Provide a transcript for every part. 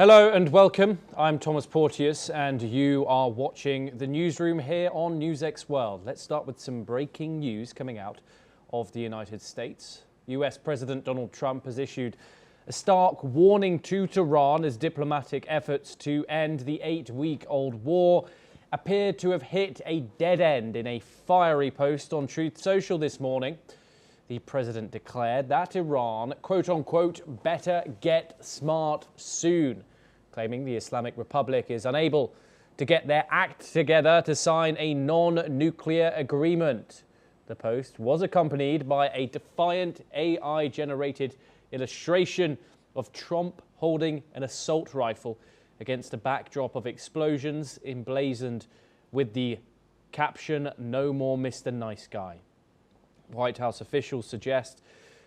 Hello and welcome. I'm Thomas Porteous and you are watching the newsroom here on NewsX World. Let's start with some breaking news coming out of the United States. US President Donald Trump has issued a stark warning to Tehran as diplomatic efforts to end the 8-week-old war appeared to have hit a dead end. In a fiery post on Truth Social this morning, the president declared that Iran, quote-unquote, better get smart soon, claiming the Islamic Republic is unable to get their act together to sign a non-nuclear agreement. The post was accompanied by a defiant AI-generated illustration of Trump holding an assault rifle against a backdrop of explosions emblazoned with the caption, "No more Mr. Nice Guy." White House officials suggest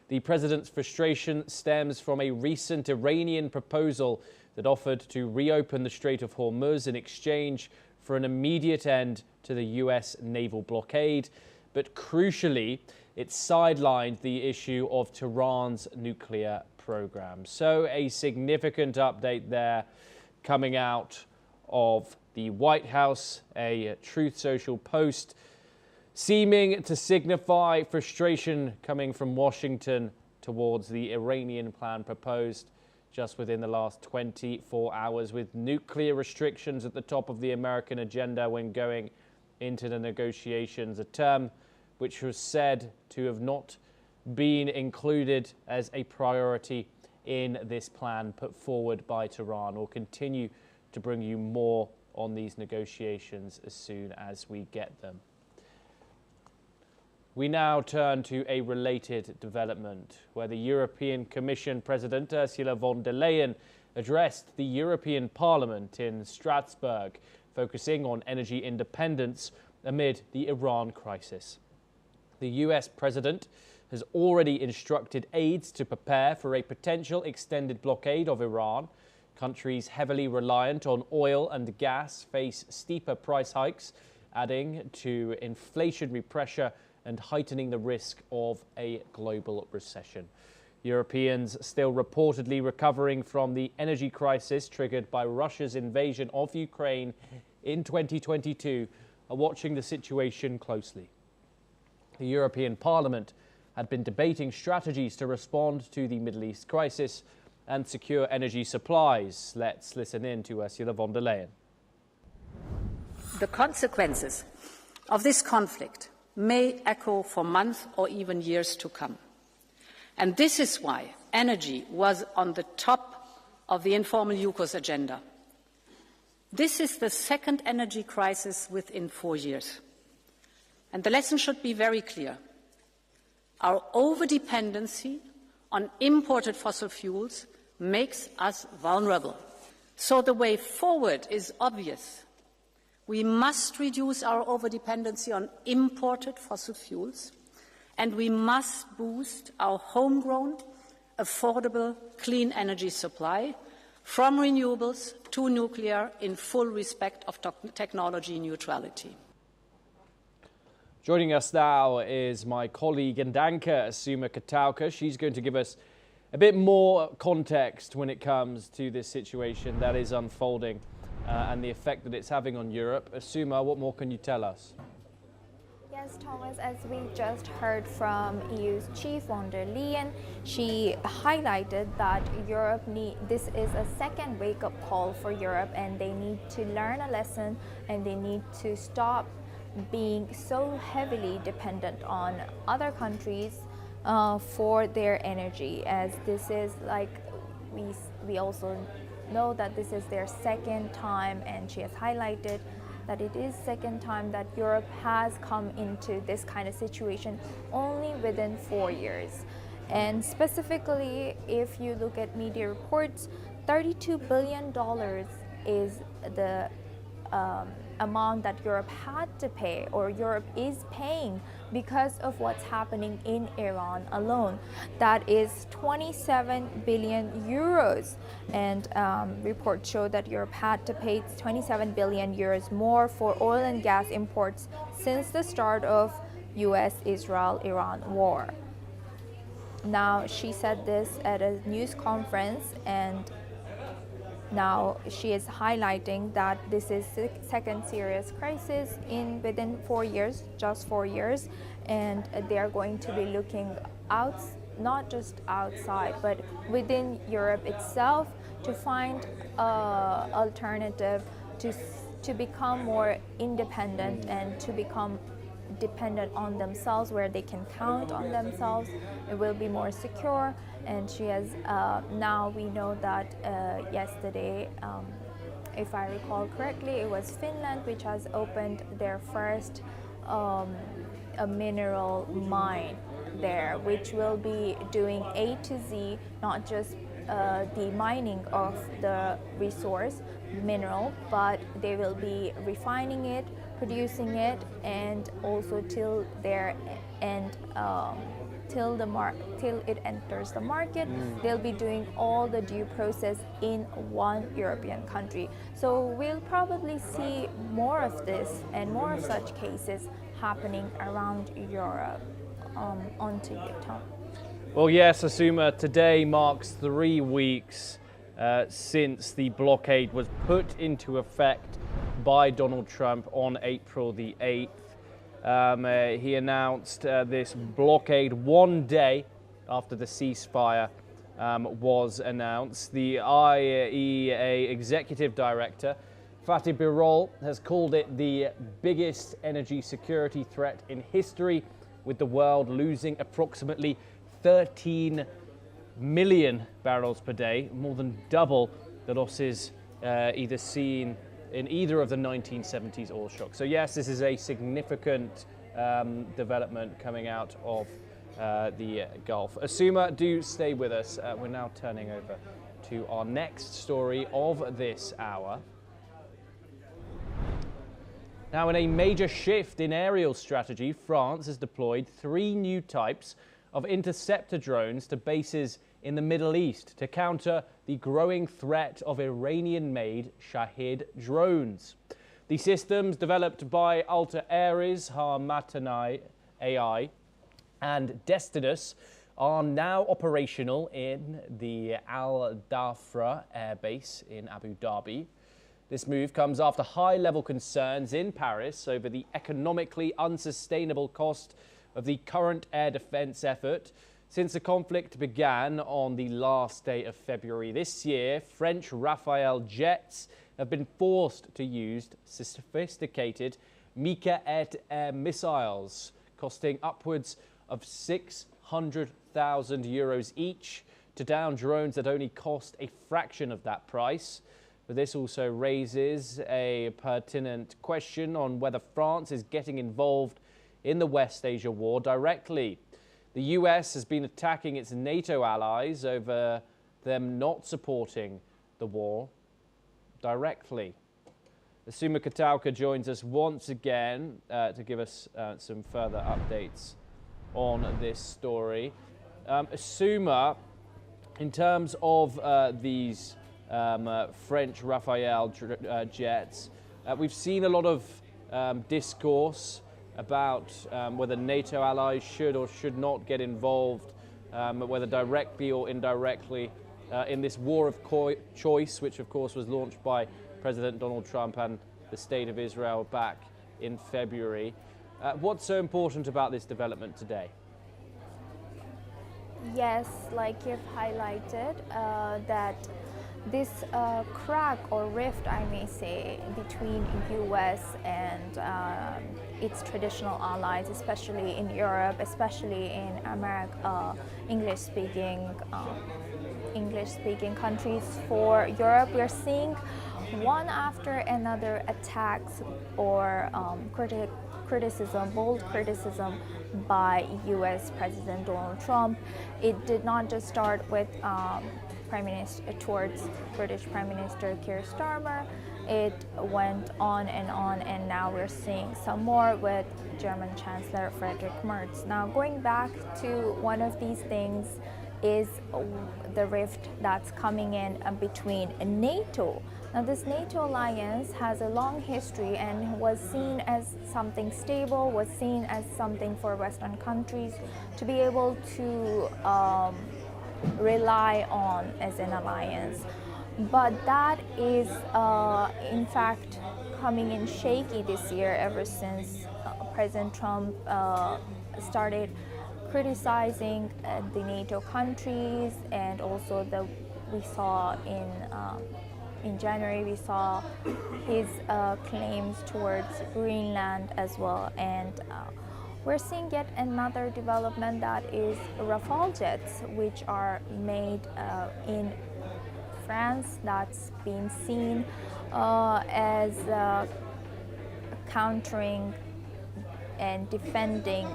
the president's frustration stems from a recent Iranian proposal that offered to reopen the Strait of Hormuz in exchange for an immediate end to the US naval blockade. But crucially, it sidelined the issue of Tehran's nuclear program. So a significant update there coming out of the White House, a Truth Social post seeming to signify frustration coming from Washington towards the Iranian plan proposed just within the last 24 hours, with nuclear restrictions at the top of the American agenda when going into the negotiations, a term which was said to have not been included as a priority in this plan put forward by Tehran. We'll continue to bring you more on these negotiations as soon as we get them. We now turn to a related development where the European Commission President Ursula von der Leyen addressed the European Parliament in Strasbourg, focusing on energy independence amid the Iran crisis. The US President has already instructed aides to prepare for a potential extended blockade of Iran. Countries heavily reliant on oil and gas face steeper price hikes, adding to inflationary pressure and heightening the risk of a global recession. Europeans still reportedly recovering from the energy crisis triggered by Russia's invasion of Ukraine in 2022 are watching the situation closely. The European Parliament had been debating strategies to respond to the Middle East crisis and secure energy supplies. Let's listen in to Ursula von der Leyen. The consequences of this conflict may echo for months or even years to come. And this is why energy was on the top of the informal UKOS agenda. This is the second energy crisis within 4 years. And the lesson should be very clear. Our overdependency on imported fossil fuels makes us vulnerable. So the way forward is obvious. We must reduce our overdependency on imported fossil fuels, and we must boost our homegrown, affordable, clean energy supply, from renewables to nuclear, in full respect of technology neutrality. Joining us now is my colleague and anchor, Suma Katauka. She's going to give us a bit more context when it comes to this situation that is unfolding and the effect that it's having on Europe. Suma, what more can you tell us? Yes, Thomas, as we just heard from EU's chief von der Leyen, she highlighted that this is a second wake-up call for Europe, and they need to learn a lesson and they need to stop being so heavily dependent on other countries for their energy, as this is, like we also know that this is their second time, and she has highlighted that it is second time that Europe has come into this kind of situation only within 4 years. And specifically, if you look at media reports, $32 billion is the amount that Europe had to pay, or Europe is paying, because of what's happening in Iran alone. That is 27 billion euros. And reports show that Europe had to pay 27 billion euros more for oil and gas imports since the start of US-Israel-Iran war. Now, she said this at a news conference, and Now she is highlighting that this is the second serious crisis within 4 years, just 4 years, and they are going to be looking out, not just outside, but within Europe itself, to find an alternative to become more independent and to become dependent on themselves, where they can count on themselves. It will be more secure. And she has now we know that yesterday, if I recall correctly, it was Finland which has opened their first a mineral mine there, which will be doing A to Z, not just the mining of the resource mineral, but they will be refining it, producing it, and also till their end, till it enters the market. They'll be doing all the due process in one European country. So we'll probably see more of this and more of such cases happening around Europe. On to you, Tom. Well, yes, Asuma, today marks 3 weeks since the blockade was put into effect by Donald Trump on April the 8th. He announced this blockade 1 day after the ceasefire was announced. The IEA executive director, Fatih Birol, has called it the biggest energy security threat in history, with the world losing approximately 13 million barrels per day, more than double the losses either seen in either of the 1970s oil shocks. So yes, this is a significant development coming out of the Gulf. Asuma, do stay with us. We're now turning over to our next story of this hour. Now, in a major shift in aerial strategy, France has deployed 3 new types of interceptor drones to bases in the Middle East to counter the growing threat of Iranian-made Shahid drones. The systems, developed by Alta Ares, Harmattanai AI, and Destinus, are now operational in the Al Dhafra Air Base in Abu Dhabi. This move comes after high-level concerns in Paris over the economically unsustainable cost of the current air defense effort. Since the conflict began on the last day of February this year, French Rafale jets have been forced to use sophisticated Mika-air missiles, costing upwards of 600,000 euros each, to down drones that only cost a fraction of that price. But this also raises a pertinent question on whether France is getting involved in the West Asia war directly. The US has been attacking its NATO allies over them not supporting the war directly. Asuma Katauka joins us once again to give us some further updates on this story. Asuma, in terms of these French Rafale jets, we've seen a lot of discourse about whether NATO allies should or should not get involved, whether directly or indirectly, in this war of choice, which of course was launched by President Donald Trump and the State of Israel back in February. What's so important about this development today? Yes, like you've highlighted, that this crack or rift, I may say, between US and its traditional allies, especially in Europe, especially in America, English-speaking countries. For Europe, we're seeing one after another attacks or bold criticism by US President Donald Trump. It did not just start with towards British Prime Minister Keir Starmer. It went on, and now we're seeing some more with German Chancellor Friedrich Merz. Now, going back to one of these things is the rift that's coming in between NATO. Now, this NATO alliance has a long history and was seen as something stable, was seen as something for Western countries to be able to rely on as an alliance. But that is in fact coming in shaky this year ever since President Trump started criticizing the NATO countries, and also we saw in January we saw his claims towards Greenland as well, and we're seeing yet another development, that is Rafale jets, which are made in France, that's been seen as countering and defending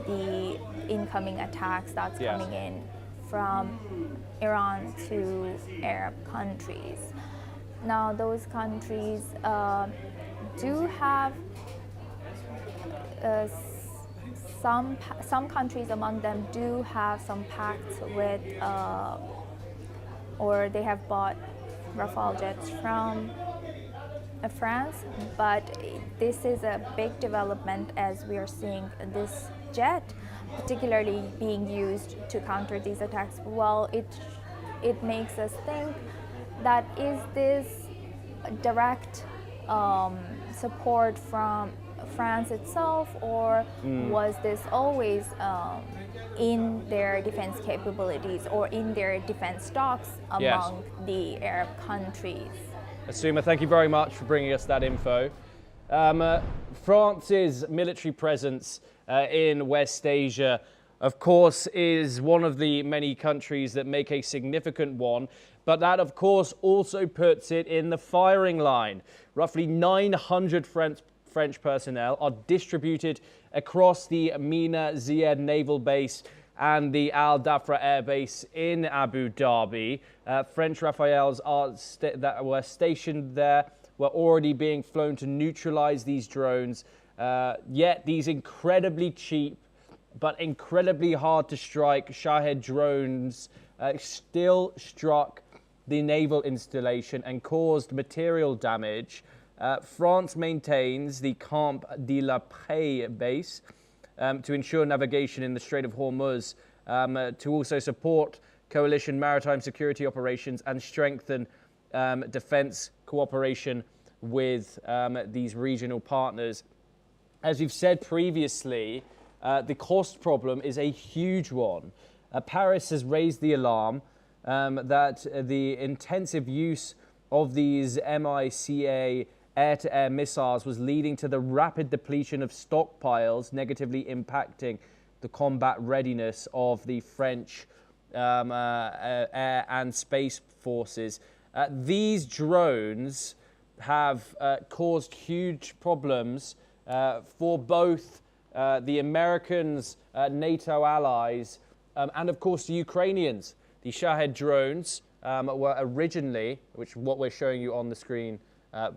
the incoming attacks that's coming in from Iran to Arab countries. Now, those countries do have some countries among them do have some pacts with, or they have bought Rafale jets from France, but this is a big development as we are seeing this jet particularly being used to counter these attacks. Well, it makes us think that is this direct support from France itself, or was this always in their defense capabilities or in their defense stocks among the Arab countries? Asuma, thank you very much for bringing us that info. France's military presence in West Asia, of course, is one of the many countries that make a significant one, but that, of course, also puts it in the firing line. Roughly 900 French personnel are distributed across the Mina Zayed Naval Base and the Al Dhafra Air Base in Abu Dhabi. French Rafales that were stationed there were already being flown to neutralize these drones. Yet these incredibly cheap but incredibly hard to strike Shahed drones still struck the naval installation and caused material damage. France maintains the Camp de la Paix base to ensure navigation in the Strait of Hormuz, to also support coalition maritime security operations and strengthen defense cooperation with these regional partners. As you've said previously, the cost problem is a huge one. Paris has raised the alarm that the intensive use of these MICA air-to-air missiles was leading to the rapid depletion of stockpiles, negatively impacting the combat readiness of the French air and space forces. These drones have caused huge problems for both the Americans, NATO allies, and of course the Ukrainians. The Shahed drones were originally, which what we're showing you on the screen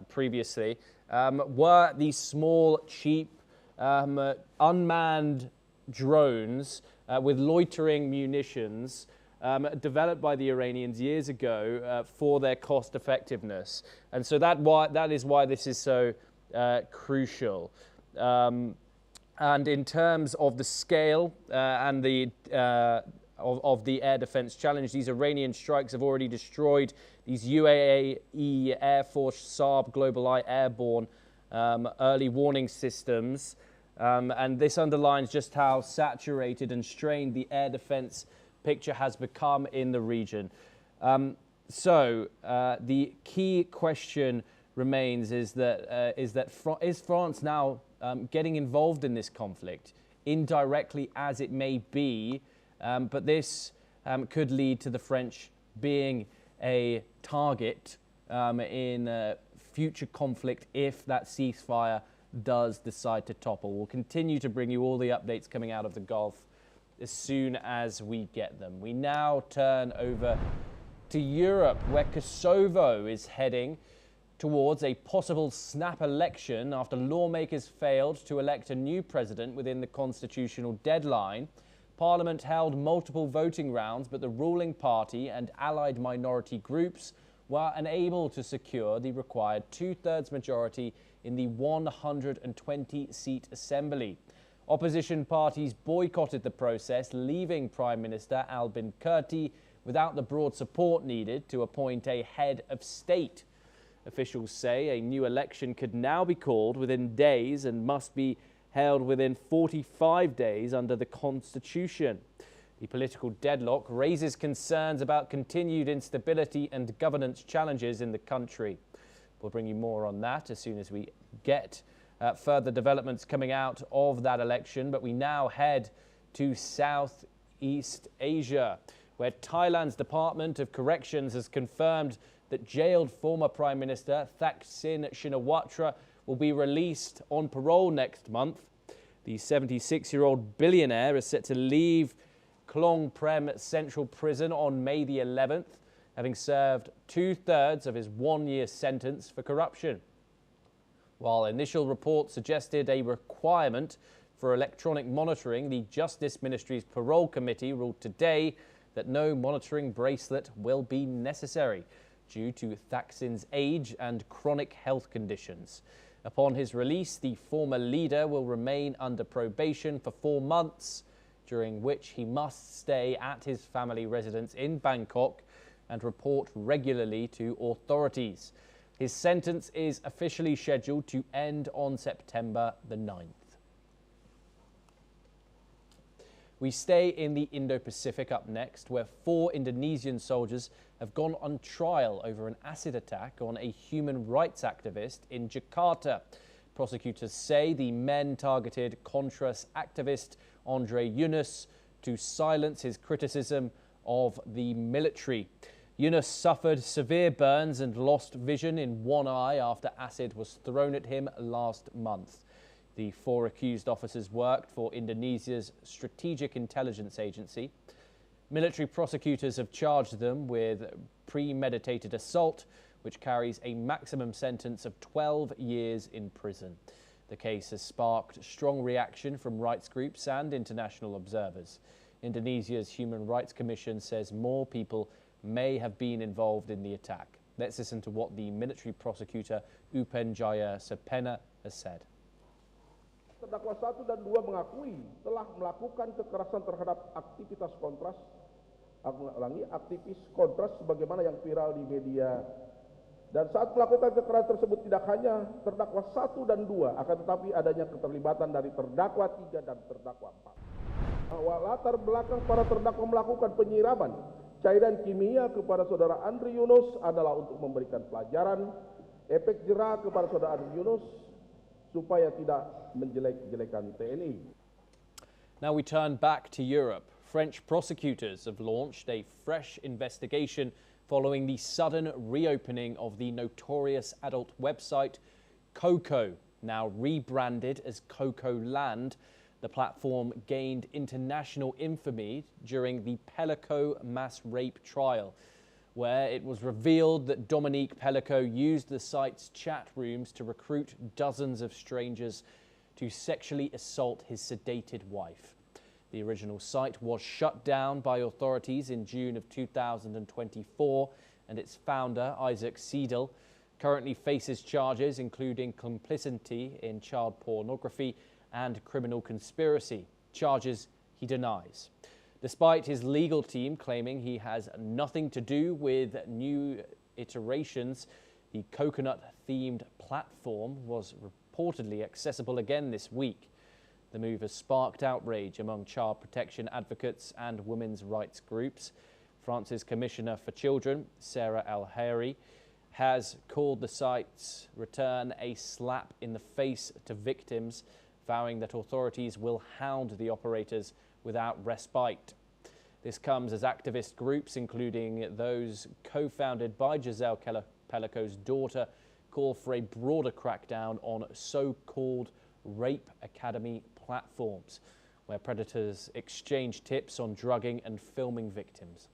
previously, were these small, cheap, unmanned drones with loitering munitions developed by the Iranians years ago for their cost effectiveness. And so that is why this is so crucial. And in terms of the scale and the of the air defense challenge, these Iranian strikes have already destroyed these UAE Air Force Saab GlobalEye airborne early warning systems. And this underlines just how saturated and strained the air defense picture has become in the region. So the key question remains is France now getting involved in this conflict, indirectly as it may be, but this could lead to the French being a target in future conflict if that ceasefire does decide to topple. We'll continue to bring you all the updates coming out of the Gulf as soon as we get them. We now turn over to Europe, where Kosovo is heading towards a possible snap election after lawmakers failed to elect a new president within the constitutional deadline. Parliament held multiple voting rounds, but the ruling party and allied minority groups were unable to secure the required two-thirds majority in the 120-seat assembly. Opposition parties boycotted the process, leaving Prime Minister Albin Kurti without the broad support needed to appoint a head of state. Officials say a new election could now be called within days and must be held within 45 days under the Constitution. The political deadlock raises concerns about continued instability and governance challenges in the country. We'll bring you more on that as soon as we get further developments coming out of that election. But we now head to Southeast Asia, where Thailand's Department of Corrections has confirmed that jailed former Prime Minister Thaksin Shinawatra will be released on parole next month. The 76-year-old billionaire is set to leave Klong Prem Central Prison on May the 11th, having served 2/3 of his one-year sentence for corruption. While initial reports suggested a requirement for electronic monitoring, the Justice Ministry's Parole Committee ruled today that no monitoring bracelet will be necessary due to Thaksin's age and chronic health conditions. Upon his release, the former leader will remain under probation for 4 months, during which he must stay at his family residence in Bangkok and report regularly to authorities. His sentence is officially scheduled to end on September the 9th. We stay in the Indo-Pacific up next, where 4 Indonesian soldiers have gone on trial over an acid attack on a human rights activist in Jakarta. Prosecutors say the men targeted Contras activist Andre Yunus to silence his criticism of the military. Yunus suffered severe burns and lost vision in one eye after acid was thrown at him last month. The 4 accused officers worked for Indonesia's Strategic Intelligence Agency. Military prosecutors have charged them with premeditated assault, which carries a maximum sentence of 12 years in prison. The case has sparked strong reaction from rights groups and international observers. Indonesia's Human Rights Commission says more people may have been involved in the attack. Let's listen to what the military prosecutor Upenjaya Sepena has said. Terdakwa 1 dan 2 mengakui telah melakukan kekerasan terhadap aktivitas kontras, aktivis kontras sebagaimana yang viral di media. Dan saat melakukan kekerasan tersebut tidak hanya terdakwa 1 dan 2, akan tetapi adanya keterlibatan dari terdakwa 3 dan terdakwa 4. Bahwa latar belakang para terdakwa melakukan penyiraman cairan kimia kepada saudara Andre Yunus adalah untuk memberikan pelajaran efek jera kepada saudara Andre Yunus supaya tidak menjelek-jelekan TNI. Now we turn back to Europe. French prosecutors have launched a fresh investigation following the sudden reopening of the notorious adult website Coco, now rebranded as Coco Land. The platform gained international infamy during the Pellico mass rape trial, where it was revealed that Dominique Pellico used the site's chat rooms to recruit dozens of strangers to sexually assault his sedated wife. The original site was shut down by authorities in June of 2024, and its founder, Isaac Seidel, currently faces charges including complicity in child pornography and criminal conspiracy, charges he denies. Despite his legal team claiming he has nothing to do with new iterations, the coconut-themed platform was reportedly accessible again this week. The move has sparked outrage among child protection advocates and women's rights groups. France's Commissioner for Children, Sarah El-Haïry, has called the site's return a slap in the face to victims, vowing that authorities will hound the operators without respite. This comes as activist groups, including those co-founded by Giselle Pellico's daughter, call for a broader crackdown on so-called rape academy platforms, where predators exchange tips on drugging and filming victims.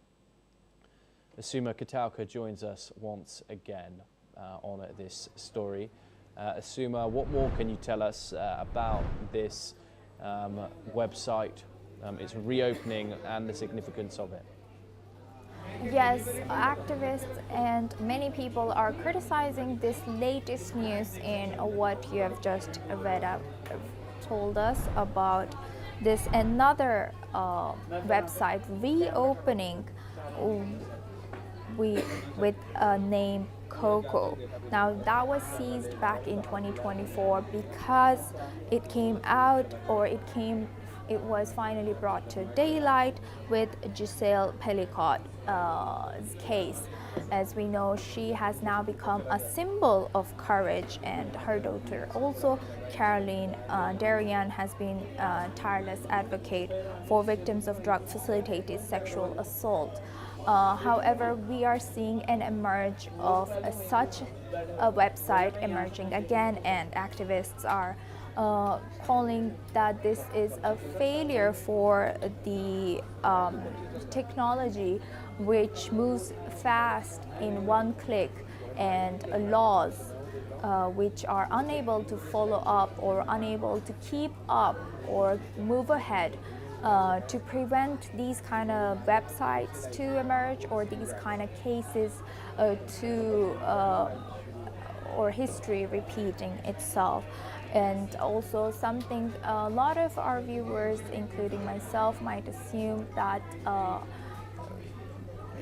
Asuma Katauka joins us once again on this story. Asuma, what more can you tell us about this website, its reopening and the significance of it? Yes, activists and many people are criticizing this latest news in what you have just read out, told us about this another website reopening with a name Coco. Now that was seized back in 2024 because it came out, or it was finally brought to daylight with Giselle Pellicot's case. As we know, she has now become a symbol of courage, and her daughter also, Caroline Darian, has been a tireless advocate for victims of drug-facilitated sexual assault. However, we are seeing an emerge of such a website emerging again, and activists are calling that this is a failure for the technology, which moves fast in one click, and laws which are unable to follow up or unable to keep up or move ahead to prevent these kind of websites to emerge, or these kind of cases or history repeating itself. And also something a lot of our viewers, including myself, might assume that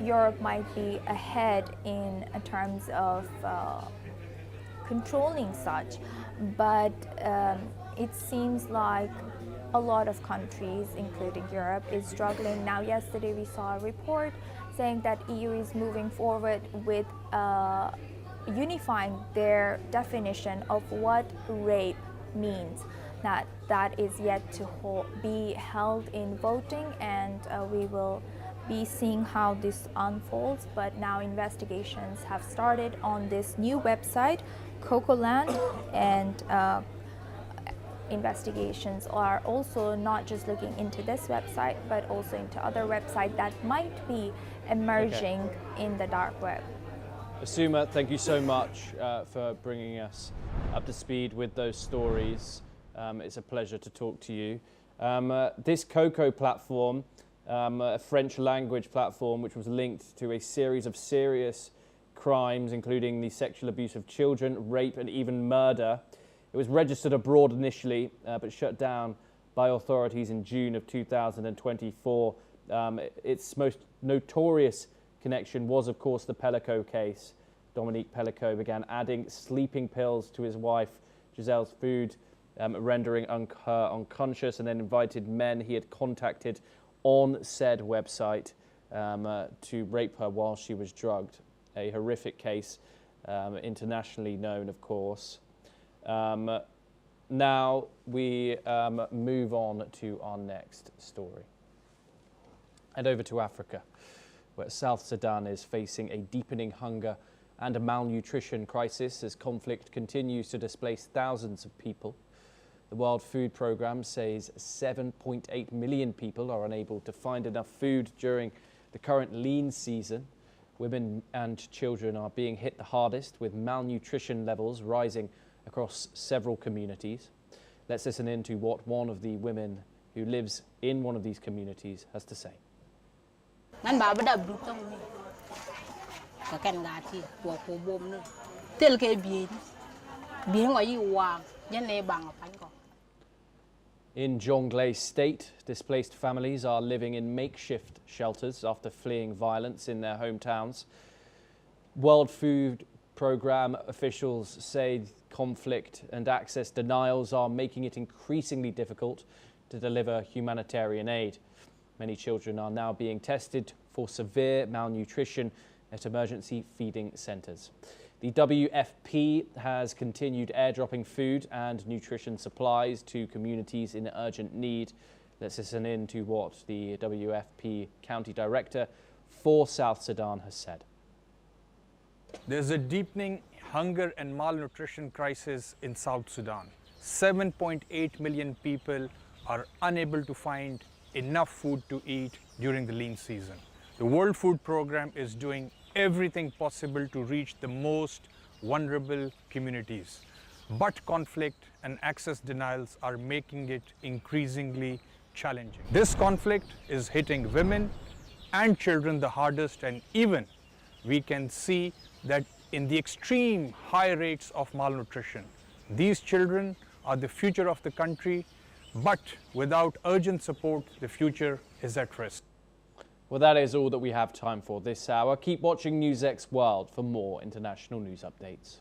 Europe might be ahead in terms of controlling such, but it seems like a lot of countries, including Europe, is struggling. Now, yesterday we saw a report saying that EU is moving forward with unifying their definition of what rape means. That is yet to be held in voting, and we will be seeing how this unfolds. But now investigations have started on this new website, Cocoland, and investigations are also not just looking into this website, but also into other websites that might be emerging in the dark web. Asuma, thank you so much for bringing us up to speed with those stories. It's a pleasure to talk to you. This Coco platform, a French language platform which was linked to a series of serious crimes, including the sexual abuse of children, rape and even murder. It was registered abroad initially, but shut down by authorities in June of 2024. Its most notorious connection was, of course, the Pellicot case. Dominique Pellicot began adding sleeping pills to his wife Giselle's food, rendering her unconscious, and then invited men he had contacted on said website to rape her while she was drugged. A horrific case, internationally known, of course. Now we move on to our next story. And over to Africa, where South Sudan is facing a deepening hunger and a malnutrition crisis as conflict continues to displace thousands of people. The World Food Programme says 7.8 million people are unable to find enough food during the current lean season. Women and children are being hit the hardest, with malnutrition levels rising across several communities. Let's listen in to what one of the women who lives in one of these communities has to say. In Jonglei State, displaced families are living in makeshift shelters after fleeing violence in their hometowns. World Food Programme officials say conflict and access denials are making it increasingly difficult to deliver humanitarian aid. Many children are now being tested for severe malnutrition at emergency feeding centres. The WFP has continued airdropping food and nutrition supplies to communities in urgent need. Let's listen in to what the WFP County Director for South Sudan has said. There's a deepening hunger and malnutrition crisis in South Sudan. 7.8 million people are unable to find enough food to eat during the lean season. The World Food Programme is doing everything possible to reach the most vulnerable communities. But conflict and access denials are making it increasingly challenging. This conflict is hitting women and children the hardest, and even we can see that in the extreme high rates of malnutrition. These children are the future of the country, but without urgent support, the future is at risk. Well, that is all that we have time for this hour. Keep watching NewsX World for more international news updates.